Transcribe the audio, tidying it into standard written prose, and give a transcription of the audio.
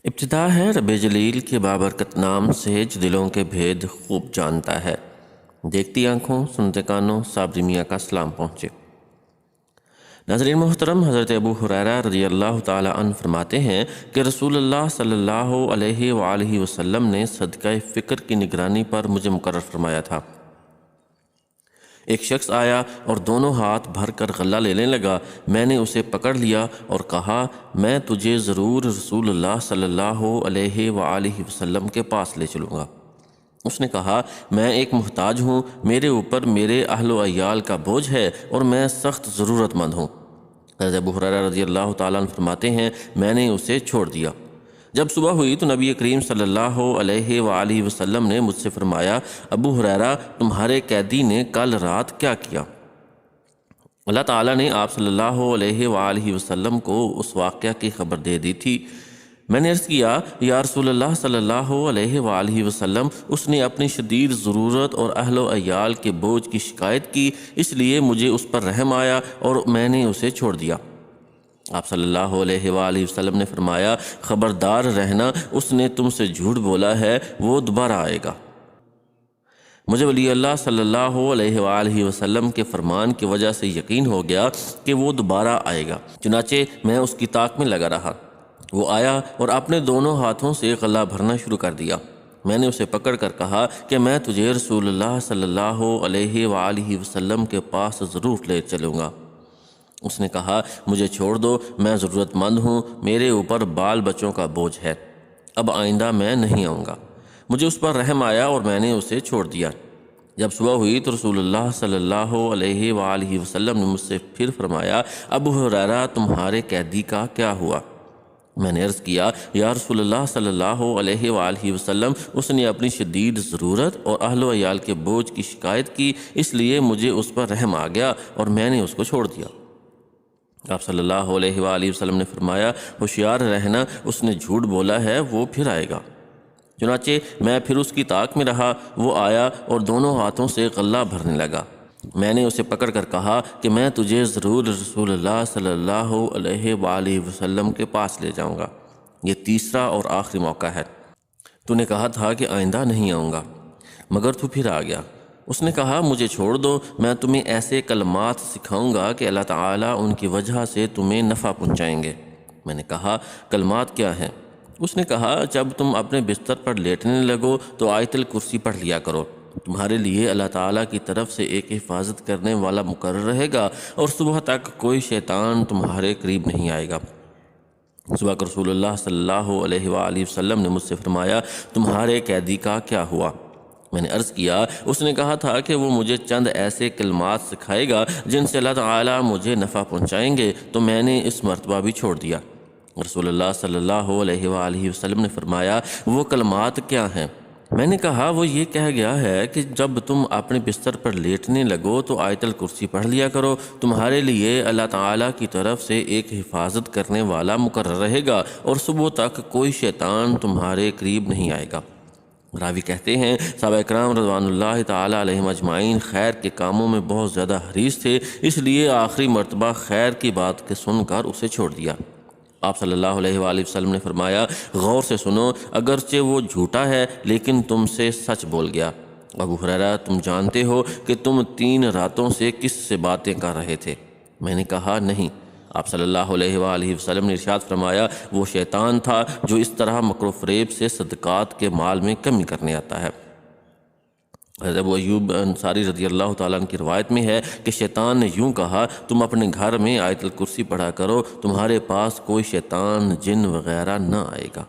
ابتدا ہے رب جلیل کے بابرکت نام سے جو دلوں کے بھید خوب جانتا ہے۔ دیکھتی آنکھوں سنتے کانوں صابری میاں کا سلام پہنچے۔ ناظرین محترم، حضرت ابو ہریرہ رضی اللہ تعالی عنہ فرماتے ہیں کہ رسول اللہ صلی اللہ علیہ وآلہ وسلم نے صدقہ فکر کی نگرانی پر مجھے مقرر فرمایا تھا۔ ایک شخص آیا اور دونوں ہاتھ بھر کر غلہ لینے لگا۔ میں نے اسے پکڑ لیا اور کہا، میں تجھے ضرور رسول اللہ صلی اللہ علیہ وآلہ وسلم کے پاس لے چلوں گا۔ اس نے کہا، میں ایک محتاج ہوں، میرے اوپر میرے اہل و عیال کا بوجھ ہے اور میں سخت ضرورت مند ہوں۔ حضرت ابو ہریرہ رضی اللہ تعالیٰ عنہ فرماتے ہیں، میں نے اسے چھوڑ دیا۔ جب صبح ہوئی تو نبی کریم صلی اللہ علیہ وآلہ وسلم نے مجھ سے فرمایا، ابو ہریرہ، تمہارے قیدی نے کل رات کیا کیا؟ اللہ تعالیٰ نے آپ صلی اللہ علیہ وآلہ وسلم کو اس واقعہ کی خبر دے دی تھی۔ میں نے عرض کیا، یا رسول اللہ صلی اللہ علیہ وآلہ وسلم، اس نے اپنی شدید ضرورت اور اہل و عیال کے بوجھ کی شکایت کی، اس لیے مجھے اس پر رحم آیا اور میں نے اسے چھوڑ دیا۔ آپ صلی اللہ علیہ وآلہ وسلم نے فرمایا، خبردار رہنا، اس نے تم سے جھوٹ بولا ہے، وہ دوبارہ آئے گا۔ مجھے ولی اللہ صلی اللہ علیہ وآلہ وسلم کے فرمان کی وجہ سے یقین ہو گیا کہ وہ دوبارہ آئے گا، چنانچہ میں اس کی طاق میں لگا رہا۔ وہ آیا اور اپنے دونوں ہاتھوں سے غلہ بھرنا شروع کر دیا۔ میں نے اسے پکڑ کر کہا کہ میں تجھے رسول اللہ صلی اللہ علیہ وآلہ وسلم کے پاس ضرور لے چلوں گا۔ اس نے کہا، مجھے چھوڑ دو، میں ضرورت مند ہوں، میرے اوپر بال بچوں کا بوجھ ہے، اب آئندہ میں نہیں آؤں گا۔ مجھے اس پر رحم آیا اور میں نے اسے چھوڑ دیا۔ جب صبح ہوئی تو رسول اللہ صلی اللہ علیہ وآلہ وسلم نے مجھ سے پھر فرمایا، ابو ہریرہ، تمہارے قیدی کا کیا ہوا؟ میں نے عرض کیا، یا رسول اللہ صلی اللہ علیہ وآلہ وسلم، اس نے اپنی شدید ضرورت اور اہل و عیال کے بوجھ کی شکایت کی، اس لیے مجھے اس پر رحم آ گیا اور میں نے اس کو چھوڑ دیا۔ آپ صلی اللہ علیہ وآلہ وسلم نے فرمایا، ہوشیار رہنا، اس نے جھوٹ بولا ہے، وہ پھر آئے گا۔ چنانچہ میں پھر اس کی طاق میں رہا۔ وہ آیا اور دونوں ہاتھوں سے غلہ بھرنے لگا۔ میں نے اسے پکڑ کر کہا کہ میں تجھے ضرور رسول اللہ صلی اللہ علیہ وآلہ وسلم کے پاس لے جاؤں گا، یہ تیسرا اور آخری موقع ہے۔ تو نے کہا تھا کہ آئندہ نہیں آؤں گا، مگر تو پھر آ گیا۔ اس نے کہا، مجھے چھوڑ دو، میں تمہیں ایسے کلمات سکھاؤں گا کہ اللہ تعالیٰ ان کی وجہ سے تمہیں نفع پہنچائیں گے۔ میں نے کہا، کلمات کیا ہیں؟ اس نے کہا، جب تم اپنے بستر پر لیٹنے لگو تو آیت الکرسی پڑھ لیا کرو، تمہارے لیے اللہ تعالیٰ کی طرف سے ایک حفاظت کرنے والا مقرر رہے گا اور صبح تک کوئی شیطان تمہارے قریب نہیں آئے گا۔ صبح کو رسول اللہ صلی اللہ علیہ وآلہ وسلم نے مجھ سے فرمایا، تمہارے قیدی کا کیا ہوا؟ میں نے عرض کیا، اس نے کہا تھا کہ وہ مجھے چند ایسے کلمات سکھائے گا جن سے اللہ تعالیٰ مجھے نفع پہنچائیں گے، تو میں نے اس مرتبہ بھی چھوڑ دیا۔ رسول اللہ صلی اللہ علیہ وآلہ وسلم نے فرمایا، وہ کلمات کیا ہیں؟ میں نے کہا، وہ یہ کہہ گیا ہے کہ جب تم اپنے بستر پر لیٹنے لگو تو آیت الکرسی پڑھ لیا کرو، تمہارے لیے اللہ تعالیٰ کی طرف سے ایک حفاظت کرنے والا مقرر رہے گا اور صبح تک کوئی شیطان تمہارے قریب نہیں آئے گا۔ راوی کہتے ہیں، صحابہ اکرام رضوان اللہ تعالی علیہم اجمعین خیر کے کاموں میں بہت زیادہ حریص تھے، اس لیے آخری مرتبہ خیر کی بات کے سن کر اسے چھوڑ دیا۔ آپ صلی اللہ علیہ وآلہ وسلم نے فرمایا، غور سے سنو، اگرچہ وہ جھوٹا ہے لیکن تم سے سچ بول گیا۔ ابو ہریرہ، تم جانتے ہو کہ تم 3 راتوں سے کس سے باتیں کر رہے تھے؟ میں نے کہا، نہیں۔ آپ صلی اللہ علیہ وآلہ وسلم نے ارشاد فرمایا، وہ شیطان تھا جو اس طرح مکر و فریب سے صدقات کے مال میں کمی کرنے آتا ہے۔ حضرت ابو ایوب انصاری رضی اللہ تعالیٰ عنہ کی روایت میں ہے کہ شیطان نے یوں کہا، تم اپنے گھر میں آیت الکرسی پڑھا کرو، تمہارے پاس کوئی شیطان، جن وغیرہ نہ آئے گا۔